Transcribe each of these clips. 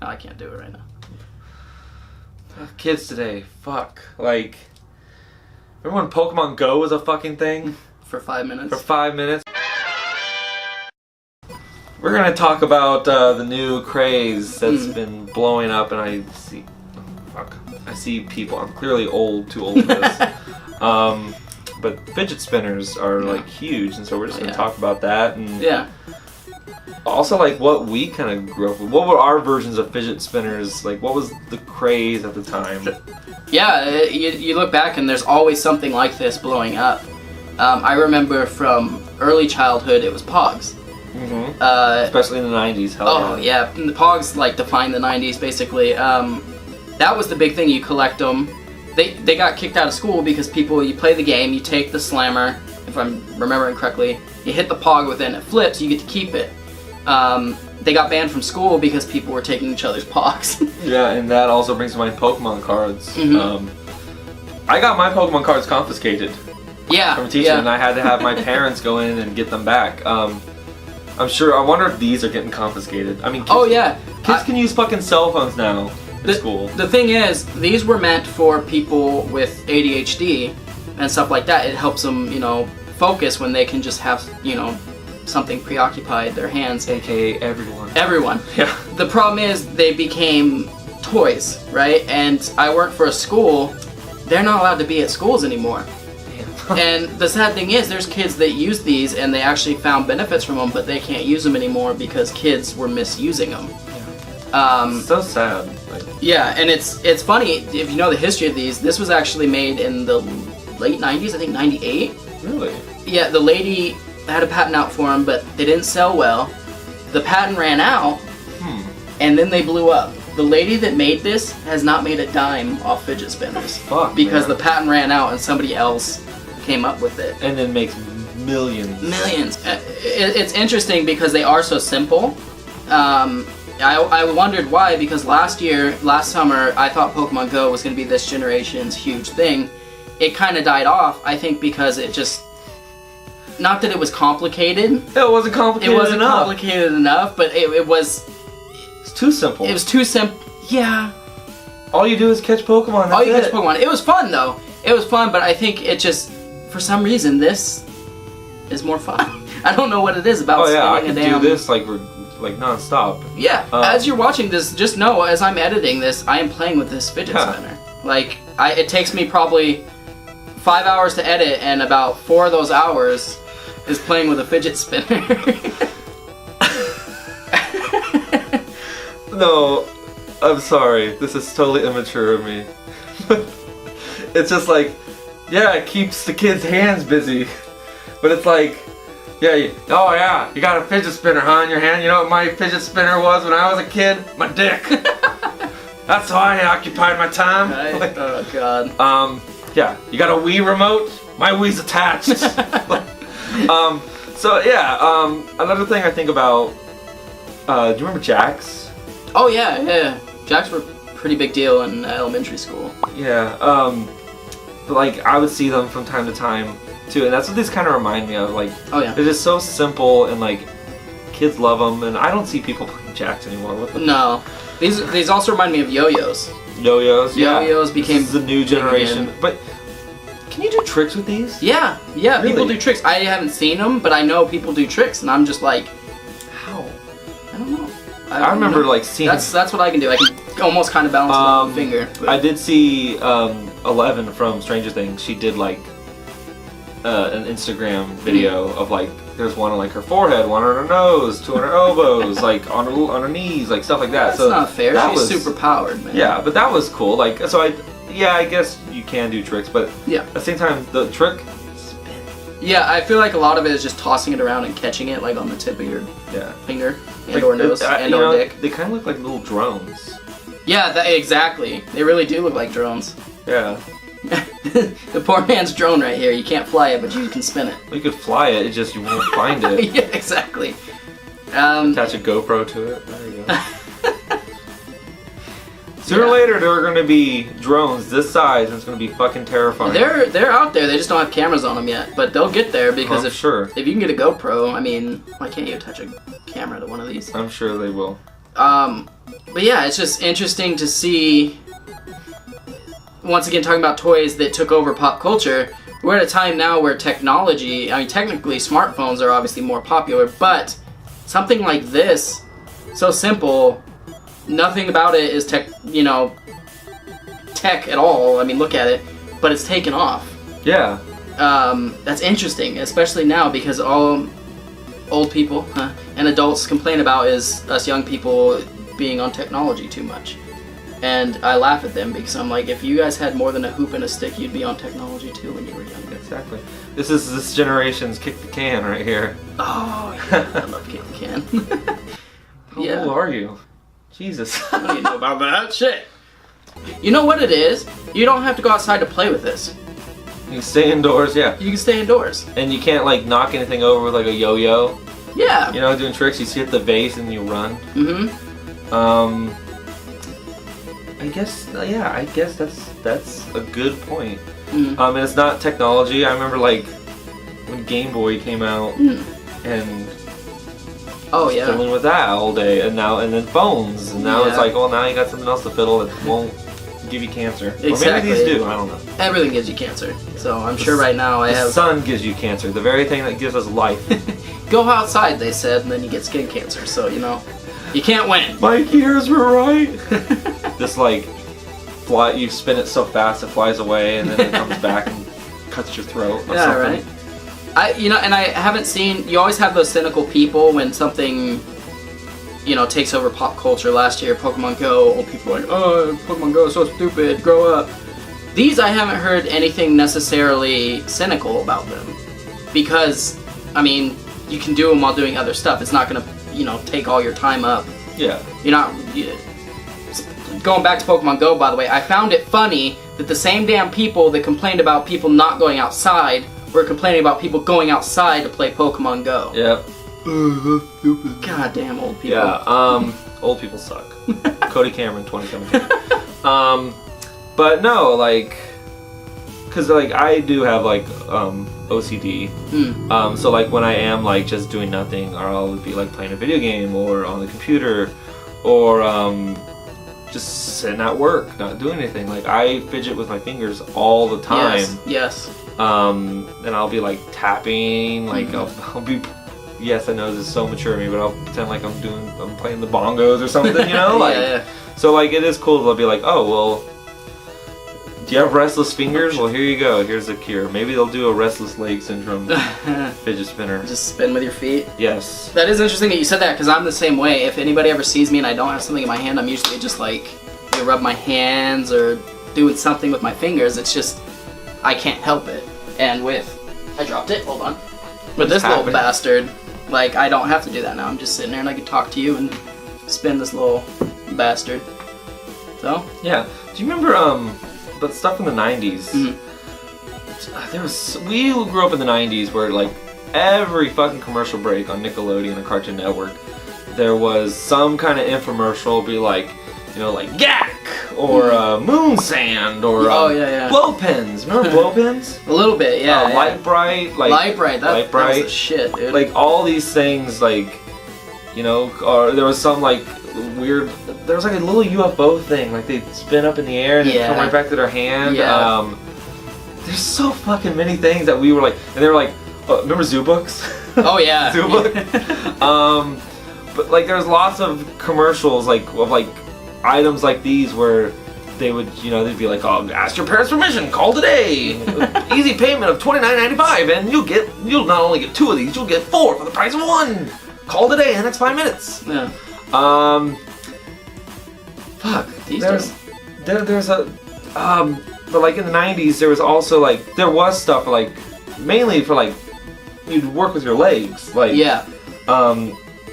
Oh, I can't do it right now. Kids today, fuck. Like, remember when Pokemon Go was a fucking thing? For 5 minutes. For 5 minutes. We're gonna talk about the new craze that's been blowing up, and I see people. I'm clearly too old for this. But fidget spinners are like huge, and so we're just gonna talk about that, and also like what we kind of grew up with. What were our versions of fidget spinners? Like, what was the craze at the time? Yeah, you look back and there's always something like this blowing up. I remember from early childhood it was Pogs. Especially in the 90s. Yeah. And the Pogs like defined the 90s basically. That was the big thing. You collect them. They got kicked out of school because you play the game, you take the slammer, if I'm remembering correctly, you hit the Pog with it, it flips, you get to keep it. They got banned from school because people were taking each other's Pogs. Yeah, and that also brings to mind Pokemon cards. I got my Pokemon cards confiscated. Yeah. From a teacher, and I had to have my parents go in and get them back. I wonder if these are getting confiscated. I mean, kids can use fucking cell phones now. School. The thing is, these were meant for people with ADHD and stuff like that. It helps them, focus when they can just have, something preoccupied their hands. AKA everyone. Everyone. Yeah. The problem is they became toys, right? And I work for a school. They're not allowed to be at schools anymore. Damn. And the sad thing is, there's kids that use these and they actually found benefits from them, but they can't use them anymore because kids were misusing them. So sad. Yeah, and it's funny, if you know the history of these, this was actually made in the late 90s, I think 98. Really? Yeah, the lady had a patent out for them, but they didn't sell well. The patent ran out, and then they blew up. The lady that made this has not made a dime off fidget spinners. Fuck, because the patent ran out and somebody else came up with it. And then makes millions. Millions. It's interesting because they are so simple. I wondered why, because last summer, I thought Pokemon Go was going to be this generation's huge thing. It kind of died off, I think, because it just... Not that it was complicated. It wasn't complicated enough. It wasn't complicated enough, but it was... It's too simple. It was too simple. Yeah. All you do is catch Pokemon, that's All you catch Pokemon. It was fun, though. It was fun, but I think it just... For some reason, this is more fun. I don't know what it is about spinning I can do this, like non-stop. Yeah, as you're watching this, just know, as I'm editing this, I am playing with this fidget spinner. Like, it takes me probably 5 hours to edit, and about 4 of those hours is playing with a fidget spinner. No, I'm sorry. This is totally immature of me. It's just like, it keeps the kids' hands busy. But it's like, you got a fidget spinner, huh, in your hand? You know what my fidget spinner was when I was a kid? My dick. That's how I occupied my time. Right? Oh, God. You got a Wii remote? My Wii's attached. Another thing I think about, do you remember Jacks? Oh, yeah. Jacks were a pretty big deal in elementary school. Yeah, but like, I would see them from time to time, too, and that's what these kind of remind me of. Like, they're just so simple, and like, kids love them, and I don't see people playing Jacks anymore. No. These also remind me of yo-yos. Yo-yos, yeah. Yo-yos became the new generation. But can you do tricks with these? Yeah, really? People do tricks. I haven't seen them, but I know people do tricks, and I'm just like, how? I don't know. I remember like seeing. That's what I can do. I can almost kind of balance it with my finger. But. I did see 11 from Stranger Things. She did like an Instagram video of like, there's one on like her forehead, one on her nose, two on her elbows, like on her knees, like stuff like that. That's not fair. She's super powered, man. Yeah, but that was cool. Like, so I guess you can do tricks, but at the same time, the trick, spin. Yeah, I feel like a lot of it is just tossing it around and catching it, like on the tip of your finger and or nose and or dick. They kind of look like little drones. Yeah, exactly. They really do look like drones. Yeah. The poor man's drone right here. You can't fly it, but you can spin it. Well, you could fly it, it's just you won't find it. Yeah, exactly. Attach a GoPro to it. There you go. Sooner or later, there are going to be drones this size, and it's going to be fucking terrifying. They're out there. They just don't have cameras on them yet, but they'll get there because if you can get a GoPro, I mean, why can't you attach a camera to one of these? I'm sure they will. But yeah, it's just interesting to see, once again, talking about toys that took over pop culture. We're at a time now where technology, I mean, technically smartphones are obviously more popular, but something like this, so simple, nothing about it is tech at all. I mean, look at it, but it's taken off. Yeah. That's interesting, especially now, because all old people and adults complain about is us young people being on technology too much. And I laugh at them because I'm like, if you guys had more than a hoop and a stick, you'd be on technology too when you were younger. Exactly. This is this generation's kick the can right here. Oh, yeah, I love kick the can. How old are you? Jesus. What do you know about that? Shit. You know what it is? You don't have to go outside to play with this. You can stay indoors, yeah. You can stay indoors. And you can't like knock anything over with like a yo-yo. Yeah. You know, doing tricks, you hit the vase and you run. Mm-hmm. I guess that's a good point. Mm. And it's not technology. I remember like when Game Boy came out and oh yeah, fiddling with that all day, and then phones, and now it's like, well, now you got something else to fiddle that won't give you cancer. Exactly. Or maybe these do. I don't know. Everything gives you cancer. So I'm sure right now The sun gives you cancer, the very thing that gives us life. Go outside, they said, and then you get skin cancer. So you know, you can't win. My ears were right. This like fly, you spin it so fast it flies away, and then it comes back and cuts your throat. Or something. Right. And I haven't seen. You always have those cynical people when something, takes over pop culture. Last year, Pokemon Go. Old people are like, oh, Pokemon Go is so stupid. Grow up. These I haven't heard anything necessarily cynical about them, because I mean, you can do them while doing other stuff. It's not gonna, take all your time up. Yeah. You're not. Going back to Pokemon Go, by the way, I found it funny that the same damn people that complained about people not going outside were complaining about people going outside to play Pokemon Go. Yep. Stupid. God damn old people. Yeah, old people suck. Cody Cameron, 2017. But no, like, because like I do have like OCD. So like when I am like just doing nothing, or I'll be like playing a video game or on the computer, or just sitting at work, not doing anything. Like I fidget with my fingers all the time. Yes. And I'll be like tapping, like I'll be. Yes, I know this is so mature of me, but I'll pretend like I'm playing the bongos or something, Like, yeah. So like it is cool. They'll be like, oh well, do you have restless fingers? Well, here you go. Here's a cure. Maybe they'll do a restless leg syndrome fidget spinner. Just spin with your feet. Yes. That is interesting that you said that, because I'm the same way. If anybody ever sees me and I don't have something in my hand, I'm usually just like, rub my hands or doing something with my fingers. It's just, I can't help it. And I dropped it. Hold on. With this little bastard, like I don't have to do that now. I'm just sitting there and I can talk to you and spin this little bastard. So yeah. Do you remember the stuff in the 90s? We grew up in the 90s where like every fucking commercial break on Nickelodeon or Cartoon Network, there was some kind of infomercial, be like, like Gak or Moon Sand or blow pens. Remember blow pens? A little bit, yeah. Light Bright, like Light Bright. That was the shit, dude. Like all these things, like or there was some like weird. There was like a little UFO thing, like they'd spin up in the air and then come right back to their hand. Yeah. There's so fucking many things that we were like, and they were like, remember Zoo Books? Oh yeah. Zoo Book. But like there's lots of commercials like of like items like these where they would, they'd be like, oh, ask your parents' permission, call today, easy payment of $29.95, and you'll not only get 2 of these, you'll get 4 for the price of 1. Call today in the next 5 minutes. Yeah. Fuck. There's a but like in the 90s there was also like there was stuff like mainly for like you'd work with your legs, like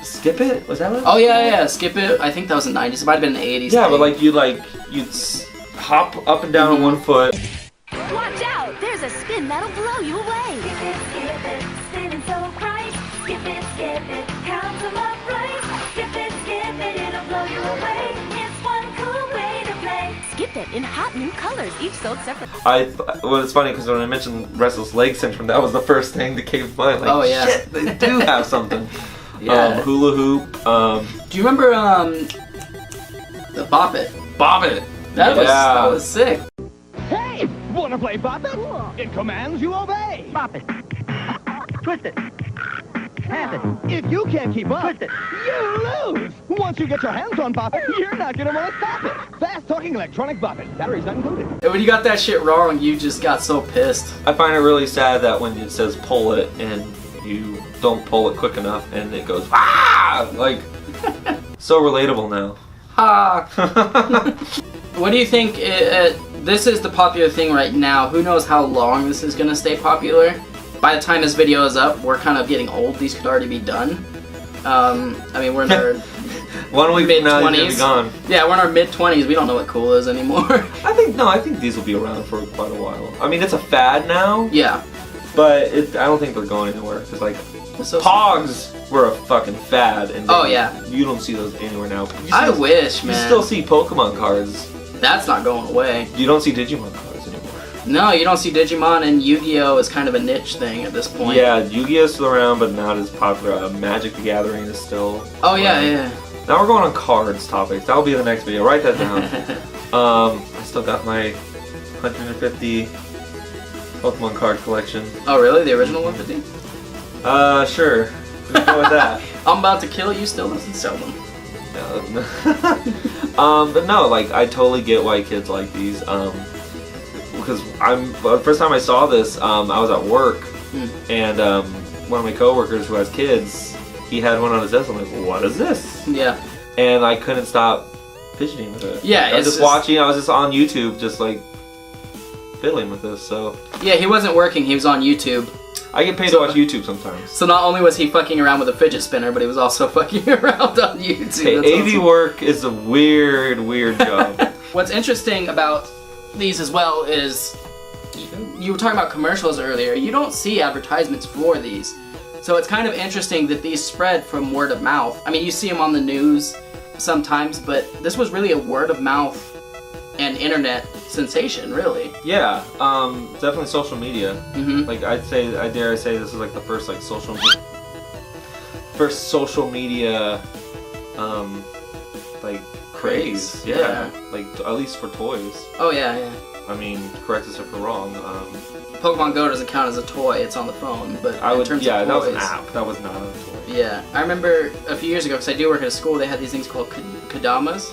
Skip It? Was that what? Oh yeah, Skip It. I think that was in the 90s. It might have been in the 80s. Yeah, but like you'd hop up and down on one foot. Watch out! There's a spin that'll blow you away. Skip it, spinning so bright. Skip it, count them up right. Skip it, it'll blow you away. It's one cool way to play. Skip It in hot new colors, each sold separately. Well, it's funny because when I mentioned restless leg syndrome, that was the first thing that came to mind. Like, shit, they do have something. Yeah. Hula hoop. Do you remember the Bop It? Bop It. That was sick. Hey! Wanna play Bop It? Cool. It commands you obey. Bop it. Twist it. Half it. If you can't keep up, Twist it. you lose. Once you get your hands on Bop It, you're not gonna want to stop it. Fast-talking electronic Bop It. Batteries not included. And when you got that shit wrong, you just got so pissed. I find it really sad that when it says pull it and you don't pull it quick enough and it goes ah, like so relatable now. Ha! What do you think? This is the popular thing right now. Who knows how long this is gonna stay popular? By the time this video is up, we're kind of getting old. These could already be done. I mean, we're in our 1 week from now, you're gonna be gone. Yeah, we're in our mid-20s. We don't know what cool is anymore. I think these will be around for quite a while. I mean, it's a fad now, Yeah. but I don't think they're going anywhere. It's like So- Pogs were a fucking fad, and Oh, yeah. you don't see those anywhere now. I wish, You man. still see Pokemon cards. That's not going away. You don't see Digimon cards anymore. No, you don't see Digimon, and Yu-Gi-Oh is kind of a niche thing at this point. Yeah, Yu-Gi-Oh's still around, but not as popular. Magic the Gathering is still. Oh yeah, around. yeah. Now we're going on cards topics. That'll be the next video. Write that down. I still got my 150 Pokemon card collection. Oh really? The original 150? Sure. Let's go with that. I'm about to kill you. Still doesn't sell them. But no, like I totally get why kids like these. Because the first time I saw this, I was at work, and one of my coworkers who has kids, he had one on his desk. I'm like, what is this? Yeah. And I couldn't stop fidgeting with it. Yeah, I was it's just watching. I was just on YouTube, just like fiddling with this. So Yeah, he wasn't working. He was on YouTube. I get paid to watch YouTube sometimes. So not only was he fucking around with a fidget spinner, but he was also fucking around on YouTube. Hey, That's AV awesome. work is a weird job. What's interesting about these as well is you were talking about commercials earlier. You don't see advertisements for these. So it's kind of interesting that these spread from word of mouth. I mean, you see them on the news sometimes, but this was really a word of mouth and internet sensation, really. Yeah, definitely social media. Mm-hmm. Like I dare say this is like the first like social media like craze. Yeah. Like at least for toys. Oh yeah, yeah. I mean, correct us if we're wrong. Pokemon Go doesn't count as a toy. It's on the phone, but in terms yeah, of that was an toys- app. That was not a toy. Yeah, I remember a few years ago, because I do work at a school, they had these things called Kadamas,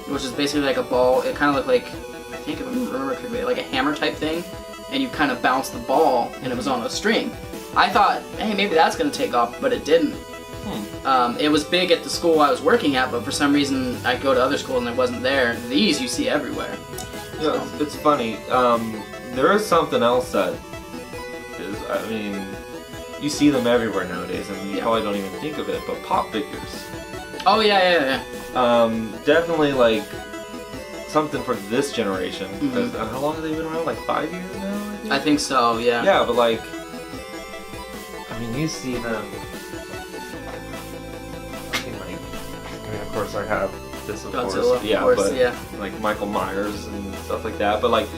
which is basically like a ball. It kind of looked like, I think if I remember correctly, like a hammer type thing, and you kind of bounce the ball, and it was on a string. I thought, hey, maybe that's going to take off, but it didn't. It was big at the school I was working at, but for some reason I go to other schools and it wasn't there. These you see everywhere. You know, it's funny. There is something else that is, I mean, you see them everywhere nowadays, and you probably don't even think of it, but pop figures. Oh yeah. Definitely like something for this generation. Mhm. 'Cause, how long have they been around? Like 5 years now? I think so. Yeah. Yeah, but like, I mean, you see them. I think like, I mean, of course, I have this, of Godzilla, course. Yeah, of course, but yeah. like Michael Myers and stuff like that. But like,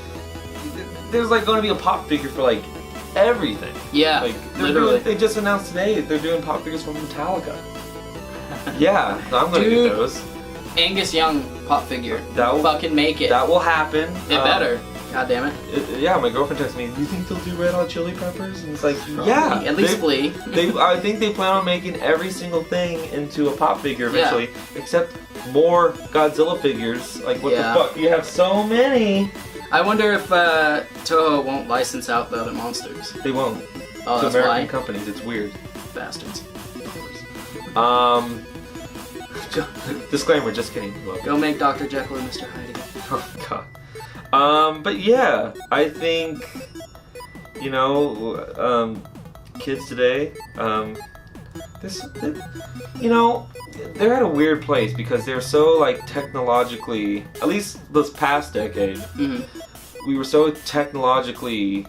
there's like going to be a pop figure for like everything. Yeah. Like literally. they just announced today they're doing pop figures from Metallica. Yeah, so I'm gonna Dude. get those. Angus Young pop figure. That will fucking make it. That will happen. It better. God damn it. Yeah, my girlfriend texted me, do you think they'll do Red Hot Chili Peppers? And it's like, Probably. yeah. At least Flea. I think they plan on making every single thing into a pop figure eventually, except more Godzilla figures. Like, what Yeah. the fuck? You have so many. I wonder if Toho won't license out the other monsters. They won't. Oh, To that's American why. companies, it's weird. Bastards. Disclaimer, just kidding. Love Go make Dr. Jekyll and Mr. Hyde again. Oh god. But yeah, I think, you know, kids today, you know, they're at a weird place because they're so like technologically, at least this past decade, Mhm. we were so technologically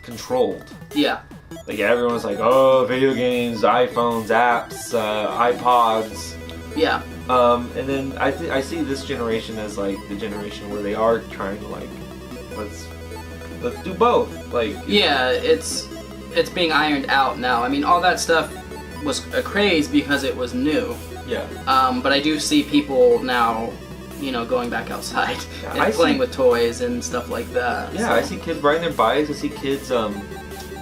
controlled. Yeah. Like everyone was like, oh, video games, iPhones, apps, iPods. Yeah. And then I see this generation as like the generation where they are trying to like, let's do both. Like Yeah, it's being ironed out now. I mean, all that stuff was a craze because it was new. Yeah. But I do see people now, going back outside and I playing see- with toys and stuff like that. Yeah, so. I see kids riding their bikes. I see kids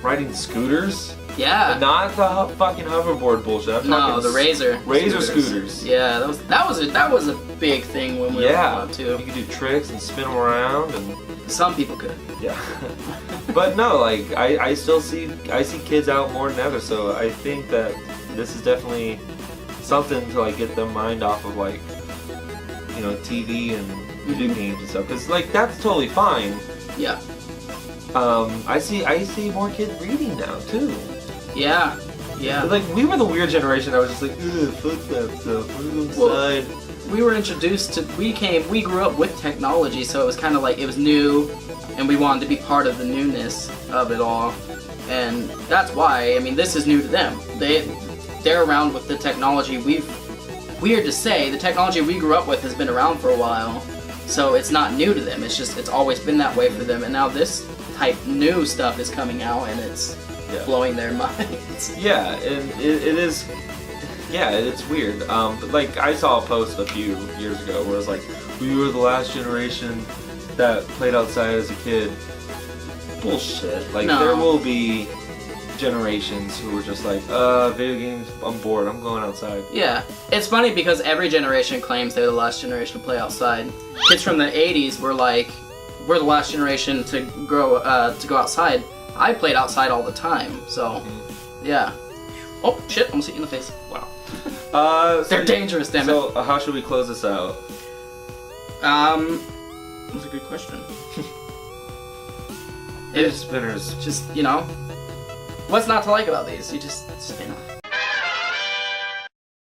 riding scooters. Yeah. Not the fucking hoverboard bullshit. I'm No, talking the Razor. Razor scooters. Yeah, that was a big thing when we were growing up You too. could do tricks and spin them around and Some people could. yeah. But no, like I still see kids out more than ever. So I think that this is definitely something to like get their mind off of like TV and video games and stuff. Cause like that's totally fine. Yeah. I see more kids reading now too. Yeah. Yeah. Like we were the weird generation that was just like, ugh, fuck that stuff. We're outside. We were introduced to. We grew up with technology, so it was kind of like it was new, and we wanted to be part of the newness of it all, and that's why. I mean, this is new to them. They're around with the technology. Weird to say, the technology we grew up with has been around for a while, so it's not new to them. It's always been that way for them, and now this type new stuff is coming out, and it's blowing their minds. Yeah, and it is. Yeah, it's weird. But like I saw a post a few years ago where it was like, we were the last generation that played outside as a kid. Bullshit. Like No. there will be generations who were just like, video games, I'm bored, I'm going outside. Yeah, it's funny because every generation claims they're the last generation to play outside. Kids from the 80s were like, we're the last generation to go outside. I played outside all the time, so yeah. Oh shit! Almost hit you in the face. Wow. They're dangerous, damn it. So how should we close this out? That's a good question. Fidget Spinners. Just what's not to like about these? You just spin them.